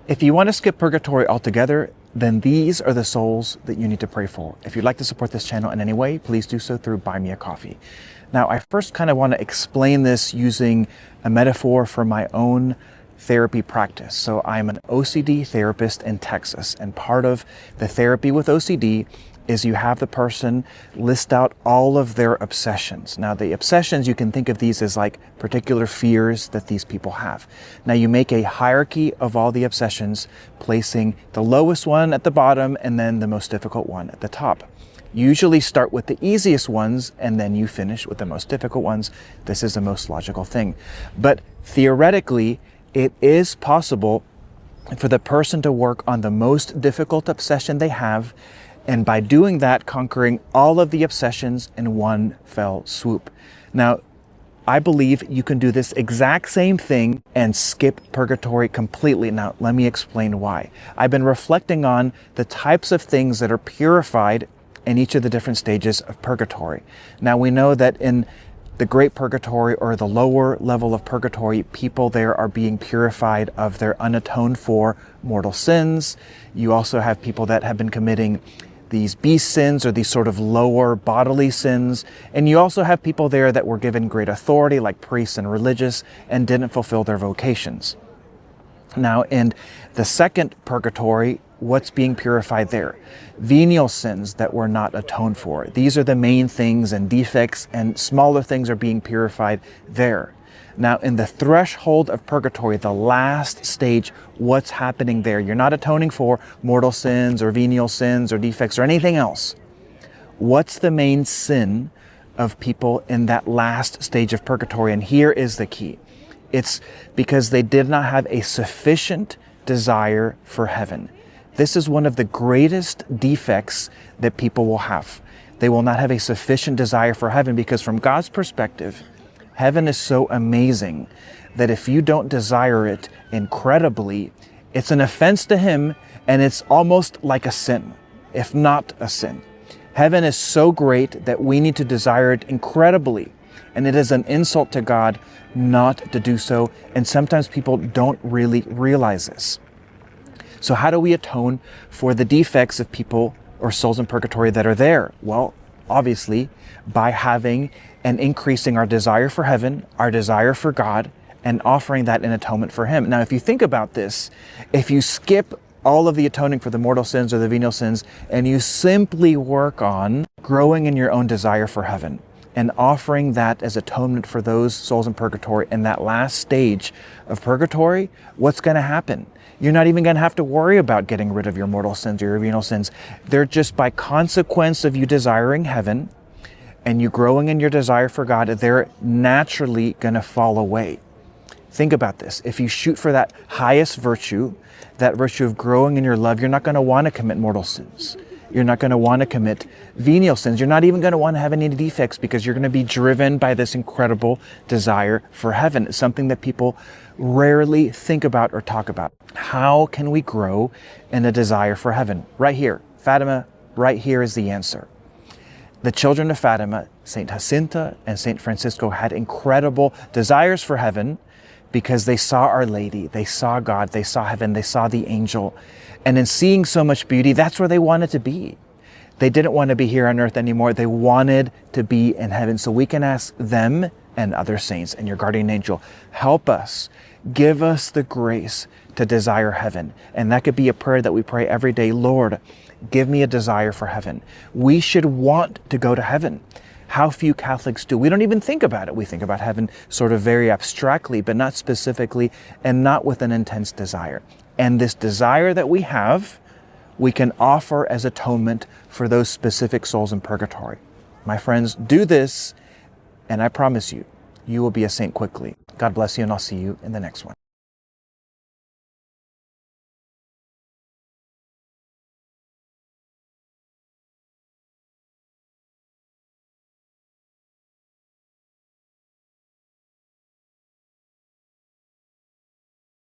If you want to skip purgatory altogether, then these are the souls that you need to pray for. If you'd like to support this channel in any way, please do so through Buy Me a Coffee. Now, I first kind of want to explain this using a metaphor for my own therapy practice. So I'm an OCD therapist in Texas, and part of the therapy with OCD is you have the person list out all of their obsessions. Now, the obsessions, you can think of these as like particular fears that these people have. Now, you make a hierarchy of all the obsessions, placing the lowest one at the bottom and then the most difficult one at the top. You usually start with the easiest ones and then you finish with the most difficult ones. This is the most logical thing. But theoretically, it is possible for the person to work on the most difficult obsession they have, and by doing that, conquering all of the obsessions in one fell swoop. Now, I believe you can do this exact same thing and skip purgatory completely. Now, let me explain why. I've been reflecting on the types of things that are purified in each of the different stages of purgatory. Now, we know that in the Great Purgatory, or the lower level of purgatory, people there are being purified of their unatoned for mortal sins. You also have people that have been committing these beast sins, or these sort of lower bodily sins. And you also have people there that were given great authority, like priests and religious, and didn't fulfill their vocations. Now, in the second purgatory, what's being purified there? Venial sins that were not atoned for. These are the main things, and defects and smaller things are being purified there. Now, in the threshold of purgatory, the last stage, what's happening there? You're not atoning for mortal sins or venial sins or defects or anything else. What's the main sin of people in that last stage of purgatory? And here is the key. It's because they did not have a sufficient desire for heaven. This is one of the greatest defects that people will have. They will not have a sufficient desire for heaven, because from God's perspective, heaven is so amazing that if you don't desire it incredibly, it's an offense to Him, and it's almost like a sin, if not a sin. Heaven is so great that we need to desire it incredibly, and it is an insult to God not to do so, and sometimes people don't really realize this. So how do we atone for the defects of people or souls in purgatory that are there? Well, obviously, by having and increasing our desire for heaven, our desire for God, and offering that in atonement for Him. Now, if you think about this, if you skip all of the atoning for the mortal sins or the venial sins, and you simply work on growing in your own desire for heaven and offering that as atonement for those souls in purgatory in that last stage of purgatory, what's going to happen? You're not even going to have to worry about getting rid of your mortal sins or your venial sins. They're just by consequence of you desiring heaven and you growing in your desire for God, they're naturally going to fall away. Think about this. If you shoot for that highest virtue, that virtue of growing in your love, you're not going to want to commit mortal sins. You're not going to want to commit venial sins. You're not even going to want to have any defects, because you're going to be driven by this incredible desire for heaven. It's something that people rarely think about or talk about. How can we grow in a desire for heaven? Right here, Fatima, right here is the answer. The children of Fatima, Saint Jacinta and Saint Francisco, had incredible desires for heaven because they saw Our Lady, they saw God, they saw heaven, they saw the angel. And in seeing so much beauty, that's where they wanted to be. They didn't want to be here on earth anymore. They wanted to be in heaven. So we can ask them and other saints and your guardian angel, help us, give us the grace to desire heaven. And that could be a prayer that we pray every day. Lord, give me a desire for heaven. We should want to go to heaven. How few Catholics do. We don't even think about it. We think about heaven sort of very abstractly, but not specifically, and not with an intense desire. And this desire that we have, we can offer as atonement for those specific souls in purgatory. My friends, do this, and I promise you, you will be a saint quickly. God bless you, and I'll see you in the next one.